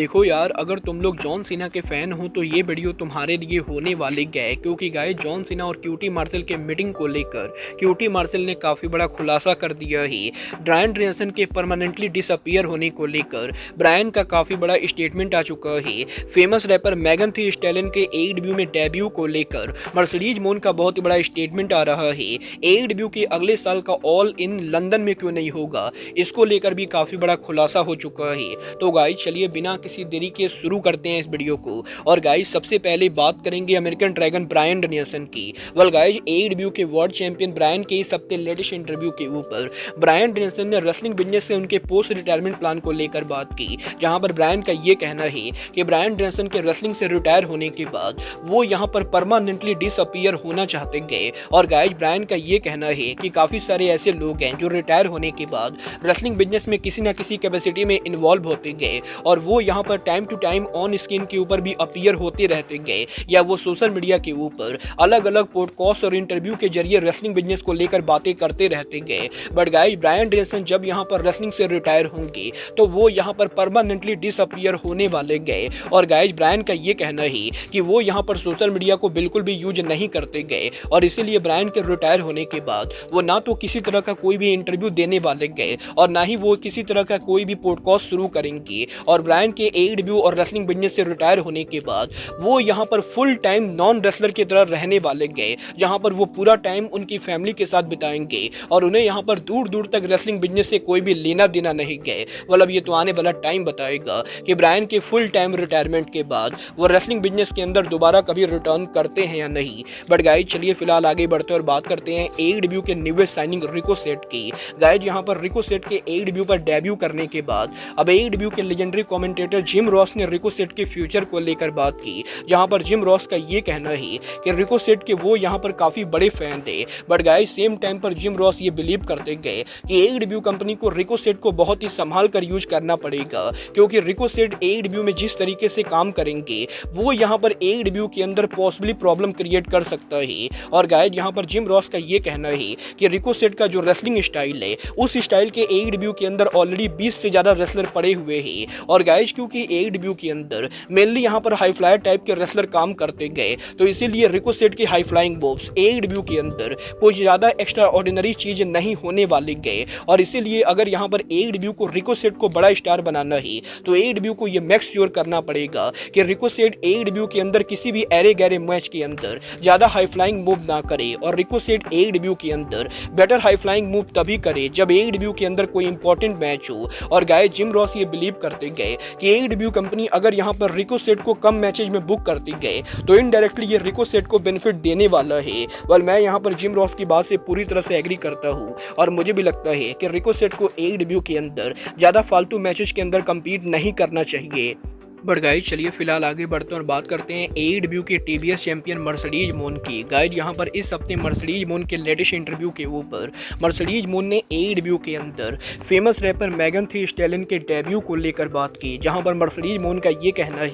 देखो यार, अगर तुम लोग जॉन सीना के फैन हो तो ये वीडियो तुम्हारे लिए होने वाले गए, क्योंकि गाइस जॉन सीना और क्यूटी मार्शल के मीटिंग को लेकर क्यूटी मार्शल ने काफ़ी बड़ा खुलासा कर दिया है। ब्रायन डेनियल्सन के परमानेंटली डिसअपीयर होने को लेकर ब्रायन का काफ़ी बड़ा स्टेटमेंट आ चुका है। फेमस रैपर मेगन थी स्टैलिन के AEW में डेब्यू को लेकर मर्सिडीज मोन का बहुत ही बड़ा स्टेटमेंट आ रहा है। AEW के अगले साल का ऑल इन लंदन में क्यों नहीं होगा, इसको लेकर भी काफ़ी बड़ा खुलासा हो चुका है। तो गाइस चलिए बिना किसी देरी के शुरू करते हैं इस वीडियो को। और गाइस सबसे पहले बात करेंगे अमेरिकन ड्रैगन ब्रायन डेनियल्सन की। वेल गाइस AEW के वर्ल्ड चैंपियन ब्रायन के इस हफ्ते लेटेस्ट इंटरव्यू के ऊपर ब्रायन डेनियल्सन ने रेसलिंग बिजनेस से उनके पोस्ट रिटायरमेंट प्लान को लेकर बात की, जहां पर ब्रायन का ये कहना है कि ब्रायन डेनियल्सन के रेसलिंग से रिटायर होने के बाद वो यहां पर परमानेंटली डिसअपीयर होना चाहते गए। और गाइस ब्रायन का ये कहना है कि काफ़ी सारे ऐसे लोग हैं जो रिटायर होने के बाद रेसलिंग बिजनेस में किसी न किसी कैपेसिटी में इन्वॉल्व होते गए और वो यहाँ पर time to time on screen के ऊपर भी अपीयर होते रहते गए, या वो सोशल मीडिया के ऊपर अलग अलग पॉडकास्ट और इंटरव्यू के जरिए रेसलिंग बिजनेस को लेकर बातें करते रहते गए। बट गाइस ब्रायन डेनियल्सन जब यहाँ पर रेसलिंग से रिटायर होंगे तो वो यहाँ पर परमानेंटली डिसअपीयर होने वाले गए। और गाइस ब्रायन का ये कहना है कि वो यहाँ पर सोशल मीडिया को बिल्कुल भी यूज नहीं करते गए, और इसीलिए ब्रायन के रिटायर होने के बाद वो ना तो किसी तरह का कोई भी इंटरव्यू देने वाले गए और ना ही वो किसी तरह का कोई भी पॉडकास्ट शुरू करेंगे। और ब्रायन के AEW और रेसलिंग बिजनेस से रिटायर होने के बाद वो यहाँ पर फुल टाइम नॉन रेसलर की तरह रहने वाले गए, जहाँ पर वो पूरा टाइम उनकी फैमिली के साथ बिताएंगे और उन्हें यहाँ पर दूर दूर तक रेसलिंग बिजनेस से कोई भी लेना देना नहीं गए। मतलब ये तो आने वाला टाइम बताएगा कि ब्रायन के फुल टाइम रिटायरमेंट के बाद वो रेसलिंग बिजनेस के अंदर दोबारा कभी रिटर्न करते हैं या नहीं। बट गाइस चलिए फिलहाल आगे बढ़ते और बात करते हैं AEW के न्यूएस्ट साइनिंग रिको सेट की। गाइस यहाँ पर रिको सेट के AEW पर डेब्यू करने के बाद अब AEW के लेजेंडरी कमेंटेटर जिम रॉस ने रिको सेट के फ्यूचर को लेकर बात की, जहां पर जिम रॉस का ये कहना है कि रिको सेट के वो यहां पर काफी बड़े फैन थे। बट गाइस सेम टाइम पर जिम रॉस ये बिलीव करते गए कि AEW कंपनी को रिको सेट को बहुत ही संभाल कर यूज करना पड़ेगा, क्योंकि रिको सेट AEW में जिस तरीके से काम करेंगे वो यहाँ पर AEW के अंदर पॉसिबली प्रॉब्लम क्रिएट कर सकता है। और गाइस यहाँ पर जिम रॉस का ये कहना है कि रिको सेट का जो रेसलिंग स्टाइल है उस स्टाइल के AEW के अंदर ऑलरेडी 20 से ज्यादा रेसलर पड़े हुए हैं। और गाइस क्योंकि AEW के अंदर मेनली यहाँ पर हाई फ्लायर टाइप के रेसलर काम करते गए, तो इसीलिए रिको सेट की हाई फ्लाइंग मूव्स AEW के अंदर कोई ज़्यादा एक्स्ट्रा ऑर्डिनरी चीज़ नहीं होने वाले गए। और इसीलिए अगर यहाँ पर AEW को रिको सेट को बड़ा स्टार बनाना है तो AEW को ये मेक श्योर करना पड़ेगा कि रिको सेट AEW के अंदर किसी भी एरे गैरे मैच के अंदर ज़्यादा हाई फ्लाइंग मूव ना करे, और रिको सेट AEW के अंदर बेटर हाई फ्लाइंग मूव तभी करे जब AEW के अंदर कोई इंपॉर्टेंट मैच हो। और गाइस जिम रॉस ये बिलीव करते गए कि AEW कंपनी अगर यहाँ पर रिको सेट को कम मैचेज में बुक करती गए तो इनडायरेक्टली ये रिको सेट को बेनिफिट देने वाला है। वेल मैं यहाँ पर जिम रॉस की बात से पूरी तरह से एग्री करता हूँ, और मुझे भी लगता है कि रिको सेट को AEW के अंदर ज़्यादा फालतू मैचेज के अंदर कम्पीट नहीं करना चाहिए। बट गाइज चलिए फिलहाल आगे बढ़ते हैं और बात करते हैं AEW के TBS चैंपियन मर्सिडीज मोन की। गाइज यहाँ पर इस हफ्ते मर्सिडीज मोन के लेटेस्ट इंटरव्यू के ऊपर मर्सिडीज मोन ने AEW के अंदर फेमस रैपर मेगन थी स्टैलिन के डेब्यू को लेकर बात की, जहाँ पर मर्सिडीज मोन का ये कहना है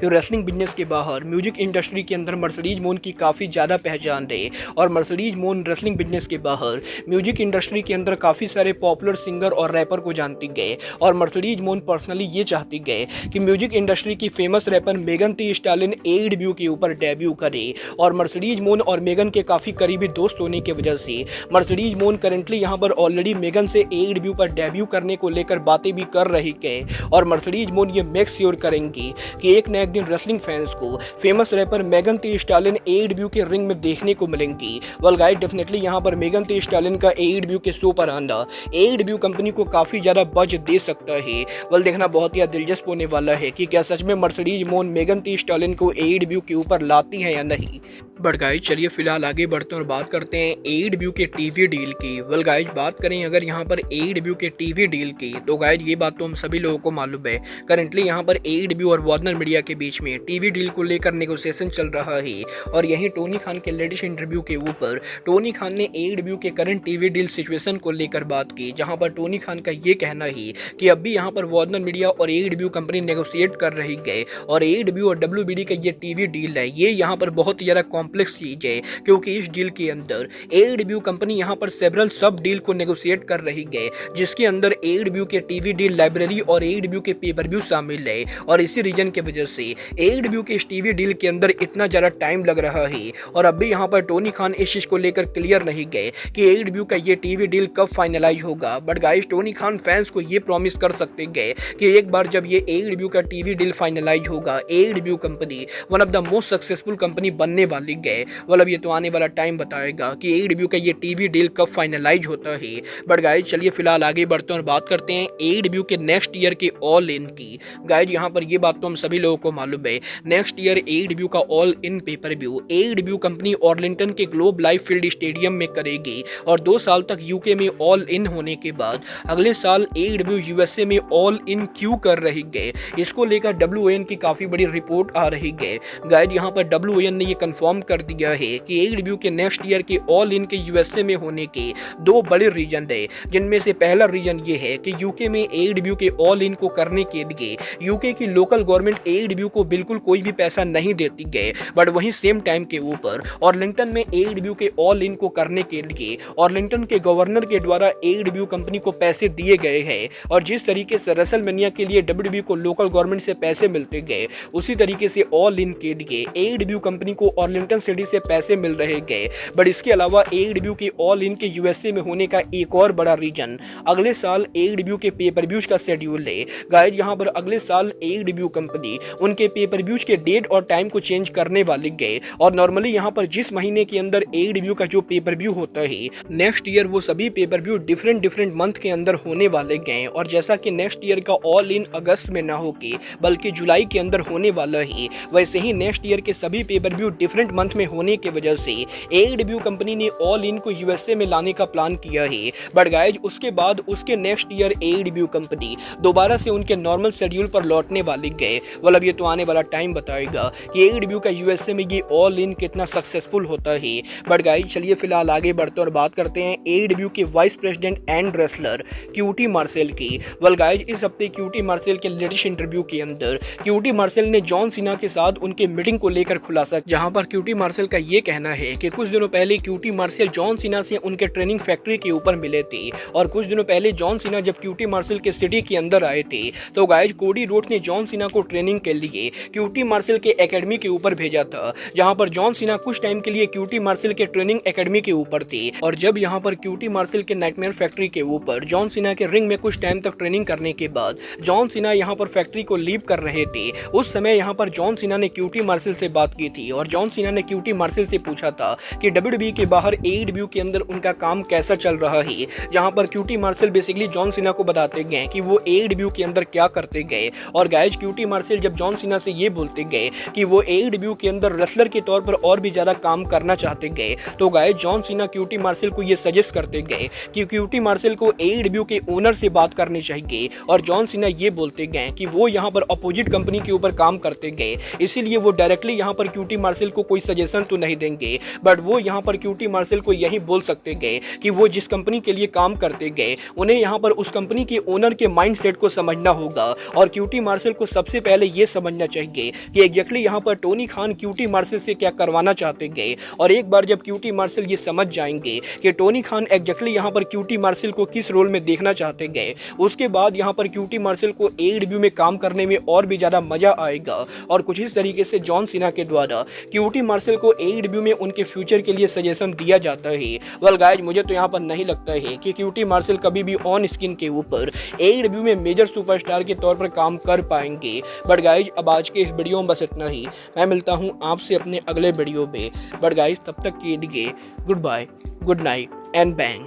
कि रेसलिंग बिजनेस के बाहर म्यूजिक इंडस्ट्री के अंदर मर्सिडीज मोन की काफ़ी ज़्यादा पहचान है, और मर्सिडीज मोन रेसलिंग बिजनेस के बाहर म्यूजिक इंडस्ट्री के अंदर काफ़ी सारे पॉपुलर सिंगर और रैपर को जानती गए। और मर्सिडीज मोन पर्सनली ये चाहती गए कि म्यूजिक इंडस्ट्री की फेमस रैपर मेगन थी स्टैलिन AEW के ऊपर डेब्यू करे। और मर्सिडीज मोन और मेगन के काफ़ी करीबी दोस्त होने की वजह से मर्सिडीज मोन करेंटली यहाँ पर ऑलरेडी मेगन से AEW पर डेब्यू करने को लेकर बातें भी कर रही है। और मर्सिडीज मोन ये मेक श्योर करेंगी कि एक न एक दिन रेसलिंग फैंस को फेमस रैपर मेगन थी स्टैलिन AEW के रिंग में देखने को मिलेंगी। वेल गाइस डेफिनेटली यहाँ पर मेगन थी स्टैलिन का AEW के शो पर आना AEW कंपनी को काफ़ी ज़्यादा बज दे सकता है। वेल देखना बहुत ही दिलचस्प होने वाला है कि क्या सच में मर्सिडीज मोन मेगन थी स्टैलिन को AEW के ऊपर लाती है या नहीं। बट गाइज चलिए फिलहाल आगे बढ़ते हैं और बात करते हैं AEW के टीवी डील की। वेल गाइज बात करें अगर यहाँ पर AEW के टीवी डील की, तो गाइज ये बात तो हम सभी लोगों को मालूम है, करंटली यहाँ पर AEW और वार्नर मीडिया के बीच में टीवी डील को लेकर नेगोशिएशन चल रहा है। और यहीं टोनी खान के लेटेस्ट इंटरव्यू के ऊपर टोनी खान ने AEW के करंट टीवी डील सिचुएशन को लेकर बात की, जहाँ पर टोनी खान का ये कहना है कि अब भी यहाँ पर वार्नर मीडिया और AEW कंपनी नेगोशिएट कर कर रही गए। और AEW और WBD का ये टीवी डील है, ये यहाँ पर बहुत ही ज़्यादा कॉम्प्लेक्स चीज़ है, क्योंकि इस डील के अंदर AEW कंपनी यहाँ पर सेवरल सब डील को नेगोशिएट कर रही है, जिसके अंदर AEW के टीवी डील लाइब्रेरी और AEW के पेपर व्यू शामिल है। और इसी रीजन की वजह से AEW के इस टीवी डील के अंदर इतना ज़्यादा टाइम लग रहा है। और अभी यहाँ पर टोनी खान इस चीज़ को लेकर क्लियर नहीं गए कि AEW का ये टीवी डील कब फाइनलाइज होगा। But guys, Tony Khan fans को ये प्रॉमिस कर सकते गए कि एक बार जब ये AEW का टीवी डील फाइनलाइज होगा, AEW company one of the most successful company बनने वाली गए। मतलब ये तो आने वाला टाइम बताएगा कि AEW का ये टीवी डील कब फाइनलाइज होता है। बट गाइस, चलिए फिलहाल आगे बढ़ते हैं और बात करते हैं AEW के नेक्स्ट ईयर के ऑल इन की। गाइस, यहाँ पर ये बात तो हम सभी लोगों को मालूम है, नेक्स्ट ईयर AEW का all in pay per view AEW company Arlington के ग्लोब लाइफ फील्ड स्टेडियम में करेगी। और 2 साल तक यूके में ऑल इन होने के बाद अगले साल AEW USA में ऑल इन क्यों कर रही गए, इसको लेकर WON की काफी बड़ी रिपोर्ट आ रही है। गाइस, यहाँ पर WON ने ये कंफर्म कर दिया है कि AEW के नेक्स्ट ईयर के ऑल इन के USA में होने के 2 बड़े रीजन है, जिनमें से पहला रीजन ये है कि यूके में AEW के ऑल इन को करने के लिए यूके की लोकल गवर्नमेंट AEW को बिल्कुल कोई भी पैसा नहीं देती गए। बट वहीं सेम टाइम के ऊपर ऑर्लिंगटन में AEW के ऑल इन को करने के लिए ऑर्लिंगटन के गवर्नर के द्वारा AEW कंपनी को पैसे दिए गए हैं। और जिस तरीके से रेसलमेनिया के लिए WWE को लोकल गवर्नमेंट से पैसे मिलते गए, उसी तरीके से ऑल इन के लिए AEW कंपनी को ऑर्लिंगटन सिटी से पैसे मिल रहे गए। बट इसके अलावा AEW के ऑल इन के USA में होने का एक और बड़ा रीजन अगले साल AEW के पेपर व्यूज का शेड्यूल है। गाइस, यहाँ पर अगले साल AEW कंपनी उनके पेपर व्यूज के डेट और टाइम को चेंज करने वाली गए। और नॉर्मली यहाँ पर जिस महीने के अंदर AEW का जो पेपर व्यू होता है, नेक्स्ट ईयर वो सभी पेपर व्यू डिफरेंट मंथ के अंदर होने वाले गए। और जैसा कि नेक्स्ट ईयर का ऑल इन अगस्त में ना होके बल्कि जुलाई के अंदर होने वाला है, वैसे ही नेक्स्ट ईयर के सभी पेपर व्यू डिफरेंट मंथ में होने की वजह से AEW कंपनी ने ऑल इन को USA में लाने का प्लान किया है। बट गाइज, उसके बाद उसके नेक्स्ट ईयर AEW कंपनी दोबारा से उनके नॉर्मल शेड्यूल पर लौटने वाली गए। मतलब ये तो आने वाला टाइम बताएगा कि AEW का USA में ये ऑल इन कितना सक्सेसफुल होता है। बट गाइज, चलिए फिलहाल आगे बढ़ते और बात करते हैं AEW के vice president and wrestler QT Marshall की। वेल गाइज, इस हफ्ते QT मार्शल के लेटेस्ट इंटरव्यू के अंदर QT मार्शल ने जॉन सीना के साथ उनके मीटिंग को लेकर खुलासा, जहां पर QT मार्शल का ये कहना है कि कुछ दिनों पहले QT मार्शल जॉन सीना से उनके ट्रेनिंग फैक्ट्री के ऊपर मिले थे। और कुछ दिनों पहले जॉन सीना जब QT मार्शल के सिटी के अंदर आए थे, तो गाइज कोडी रोड्स ने जॉन सीना को ट्रेनिंग के लिए QT मार्शल के एकेडमी के ऊपर भेजा था, जहां पर जॉन सीना कुछ टाइम के लिए QT मार्शल के ट्रेनिंग एकेडमी के ऊपर थे। और जब यहां पर QT मार्शल के नाइटमेयर फैक्ट्री के ऊपर जॉन सीना के रिंग में कुछ टाइम तक ट्रेनिंग करने के बाद जॉन सीना यहां पर फैक्ट्री को लीव कर रहे थे, उस समय यहां पर जॉन सीना ने QT मार्शल से बात की थी। और जॉन सीना ने QT मार्शल से पूछा था कि WWE के बाहर AEW के अंदर उनका काम कैसा चल रहा है, जहां पर QT martial basically John Cena को बताते गए कि वो AEW के अंदर क्या करते गए। और गाइज, QT मार्शल जब जॉन सीना से ये बोलते गए कि वो AEW के अंदर रेसलर के तौर पर और भी ज्यादा काम करना चाहते गए, तो guys John Cena QT Marshall को ये सजेस्ट करते गए कि QT मार्शल को AEW के ओनर से बात करनी चाहिए। और जॉन सीना ये बोलते गए कि वो यहाँ पर अपोजिट कंपनी के ऊपर काम करते गए, इसीलिए वो डायरेक्टली यहाँ पर QT मार्शल को कोई सजेशन तो नहीं देंगे, बट वो यहाँ पर QT मार्शल को यही बोल सकते गए कि वो जिस कंपनी के लिए काम करते गए, उन्हें यहाँ पर उस कंपनी के ओनर के माइंडसेट को समझना होगा। और QT मार्शल को सबसे पहले ये समझना चाहिए कि एग्जैक्टली यहाँ पर टोनी खान QT मार्शल से क्या करवाना चाहते गए। और एक बार जब QT मार्शल ये समझ जाएंगे कि टोनी खान एग्जैक्टली यहाँ पर QT मार्शल को किस रोल में देखना चाहते गए, उसके बाद यहाँ पर QT मार्शल को AEW में काम करने में और भी ज़्यादा मजा आएगा। और कुछ इस तरीके से जॉन सीना के द्वारा QT मार्शल को AEW में उनके फ्यूचर के लिए सजेशन दिया जाता है। वेल गाइज, मुझे तो यहाँ पर नहीं लगता है कि QT मार्शल कभी भी ऑन स्क्रीन के ऊपर AEW में मेजर सुपरस्टार के तौर पर काम कर पाएंगे। बट गाइज, अब आज के इस वीडियो में बस इतना ही। मैं मिलता हूँ आपसे अपने अगले वीडियो में। बट गाइज, तब तक के लिए goodbye, good night and bang.